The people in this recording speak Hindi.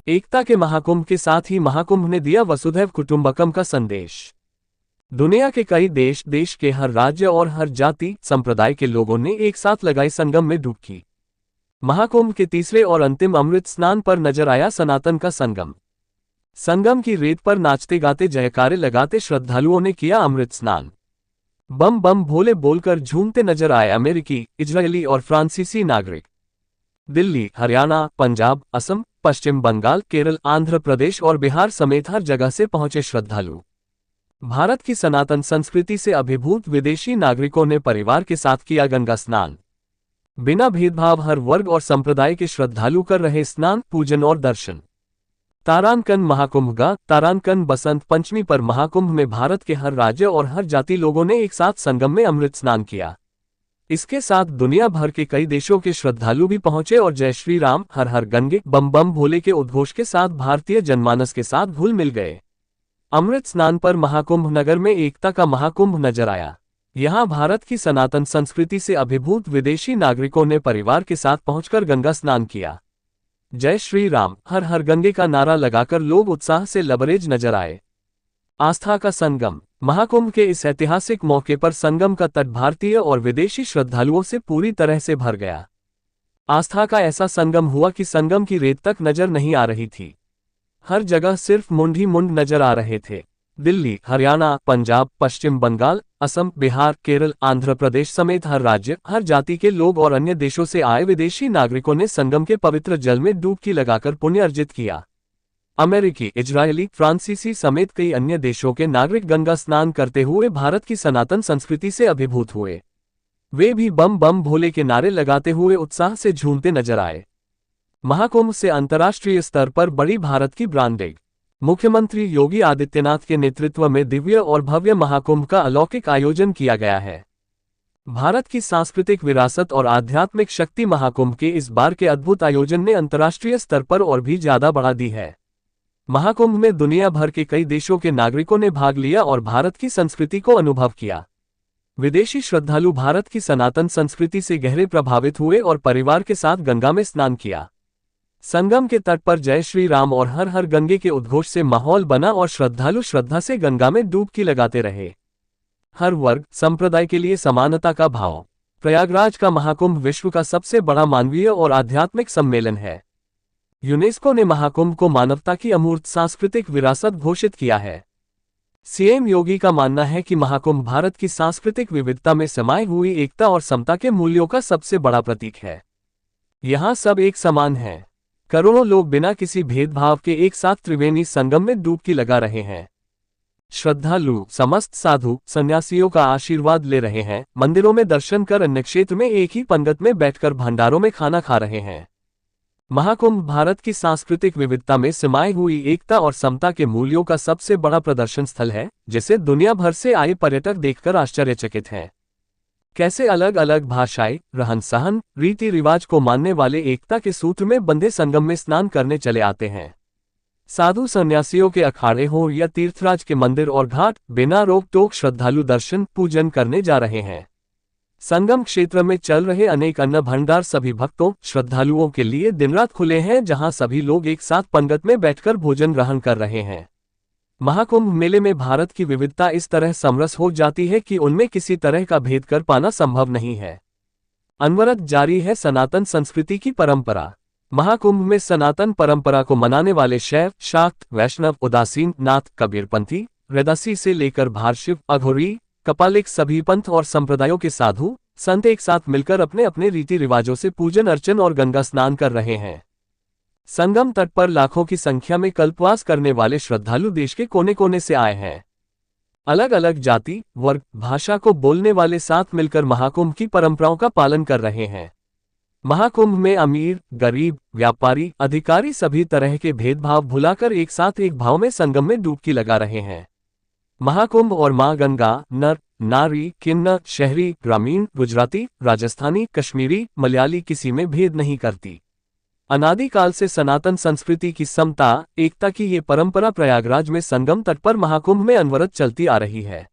एकता के महाकुंभ के साथ ही महाकुंभ ने दिया वसुधैव कुटुंबकम का संदेश। दुनिया के कई देश के हर राज्य और हर जाति संप्रदाय के लोगों ने एक साथ लगाई संगम में डुबकी। महाकुंभ के तीसरे और अंतिम अमृत स्नान पर नजर आया सनातन का संगम। संगम की रेत पर नाचते गाते जयकारे लगाते श्रद्धालुओं ने किया अमृत स्नान। बम बम भोले बोलकर झूमते नजर आए अमेरिकी, इजरायली और फ्रांसीसी नागरिक। दिल्ली, हरियाणा, पंजाब, असम, पश्चिम बंगाल, केरल, आंध्र प्रदेश और बिहार समेत हर जगह से पहुंचे श्रद्धालु। भारत की सनातन संस्कृति से अभिभूत विदेशी नागरिकों ने परिवार के साथ किया गंगा स्नान। बिना भेदभाव हर वर्ग और संप्रदाय के श्रद्धालु कर रहे स्नान, पूजन और दर्शन। तारांकन महाकुंभ तारांकन बसंत पंचमी पर महाकुंभ में भारत के हर राज्य और हर जाति लोगों ने एक साथ संगम में अमृत स्नान किया। इसके साथ दुनिया भर के कई देशों के श्रद्धालु भी पहुंचे और जय श्री राम, हर हर गंगे, बम बम भोले के उद्घोष के साथ भारतीय जनमानस के साथ घुल मिल गए। अमृत स्नान पर महाकुंभ नगर में एकता का महाकुंभ नजर आया। यहां भारत की सनातन संस्कृति से अभिभूत विदेशी नागरिकों ने परिवार के साथ पहुंचकर गंगा स्नान किया। जय श्री राम, हर हर गंगे का नारा लगाकर लोग उत्साह से लबरेज नजर आए। आस्था का संगम महाकुंभ के इस ऐतिहासिक मौके पर संगम का तट भारतीय और विदेशी श्रद्धालुओं से पूरी तरह से भर गया। आस्था का ऐसा संगम हुआ कि संगम की रेत तक नजर नहीं आ रही थी। हर जगह सिर्फ मुंड ही मुंड नजर आ रहे थे। दिल्ली, हरियाणा, पंजाब, पश्चिम बंगाल, असम, बिहार, केरल, आंध्र प्रदेश समेत हर राज्य, हर जाति के लोग और अन्य देशों से आए विदेशी नागरिकों ने संगम के पवित्र जल में डुबकी लगाकर पुण्य अर्जित किया। अमेरिकी, इजरायली, फ्रांसीसी समेत कई अन्य देशों के नागरिक गंगा स्नान करते हुए भारत की सनातन संस्कृति से अभिभूत हुए। वे भी बम बम भोले के नारे लगाते हुए उत्साह से झूमते नजर आए। महाकुंभ से अंतर्राष्ट्रीय स्तर पर बड़ी भारत की ब्रांडिंग। मुख्यमंत्री योगी आदित्यनाथ के नेतृत्व में दिव्य और भव्य महाकुंभ का अलौकिक आयोजन किया गया है। भारत की सांस्कृतिक विरासत और आध्यात्मिक शक्ति महाकुंभ के इस बार के अद्भुत आयोजन ने अंतर्राष्ट्रीय स्तर पर और भी ज्यादा बढ़ा दी है। महाकुंभ में दुनिया भर के कई देशों के नागरिकों ने भाग लिया और भारत की संस्कृति को अनुभव किया। विदेशी श्रद्धालु भारत की सनातन संस्कृति से गहरे प्रभावित हुए और परिवार के साथ गंगा में स्नान किया। संगम के तट पर जय श्री राम और हर हर गंगे के उद्घोष से माहौल बना और श्रद्धालु श्रद्धा से गंगा में डुबकी लगाते रहे। हर वर्ग, संप्रदाय के लिए समानता का भाव। प्रयागराज का महाकुंभ विश्व का सबसे बड़ा मानवीय और आध्यात्मिक सम्मेलन है। यूनेस्को ने महाकुंभ को मानवता की अमूर्त सांस्कृतिक विरासत घोषित किया है। सीएम योगी का मानना है कि महाकुंभ भारत की सांस्कृतिक विविधता में समाई हुई एकता और समता के मूल्यों का सबसे बड़ा प्रतीक है। यहाँ सब एक समान हैं। करोड़ों लोग बिना किसी भेदभाव के एक साथ त्रिवेणी संगम में डुबकी लगा रहे हैं। श्रद्धालु समस्त साधु सन्यासियों का आशीर्वाद ले रहे हैं। मंदिरों में दर्शन कर अन्य क्षेत्र में एक ही पंगत में बैठकर भंडारों में खाना खा रहे हैं। महाकुंभ भारत की सांस्कृतिक विविधता में समाई हुई एकता और समता के मूल्यों का सबसे बड़ा प्रदर्शन स्थल है, जिसे दुनिया भर से आए पर्यटक देखकर आश्चर्यचकित हैं। कैसे अलग अलग भाषाएं, रहन सहन, रीति रिवाज को मानने वाले एकता के सूत्र में बंधे संगम में स्नान करने चले आते हैं। साधु सन्यासियों के अखाड़े हों या तीर्थराज के मंदिर और घाट, बिना रोक टोक श्रद्धालु दर्शन पूजन करने जा रहे हैं। संगम क्षेत्र में चल रहे अनेक अन्न भंडार सभी भक्तों श्रद्धालुओं के लिए दिन रात खुले हैं, जहां सभी लोग एक साथ पंगत में बैठकर भोजन ग्रहण कर रहे हैं। महाकुंभ मेले में भारत की विविधता इस तरह समरस हो जाती है कि उनमें किसी तरह का भेद कर पाना संभव नहीं है। अनवरत जारी है सनातन संस्कृति की परंपरा। महाकुंभ में सनातन परंपरा को मनाने वाले शैव, शाक्त, वैष्णव, उदासीन, नाथ, कबीरपंथी, रैदासी से लेकर भारशिव, अघोरी, कपालिक सभी पंथ और संप्रदायों के साधु संत एक साथ मिलकर अपने अपने रीति रिवाजों से पूजन अर्चन और गंगा स्नान कर रहे हैं। संगम तट पर लाखों की संख्या में कल्पवास करने वाले श्रद्धालु देश के कोने कोने से आए हैं। अलग अलग जाति, वर्ग, भाषा को बोलने वाले साथ मिलकर महाकुंभ की परंपराओं का पालन कर रहे हैं। महाकुंभ में अमीर, गरीब, व्यापारी, अधिकारी सभी तरह के भेदभाव भुलाकर एक साथ एक भाव में संगम में डुबकी लगा रहे हैं। महाकुंभ और मां गंगा नर, नारी, किन्नर, शहरी, ग्रामीण, गुजराती, राजस्थानी, कश्मीरी, मलयाली किसी में भेद नहीं करती। अनादिकाल से सनातन संस्कृति की समता, एकता की ये परंपरा प्रयागराज में संगम तट पर महाकुंभ में अनवरत चलती आ रही है।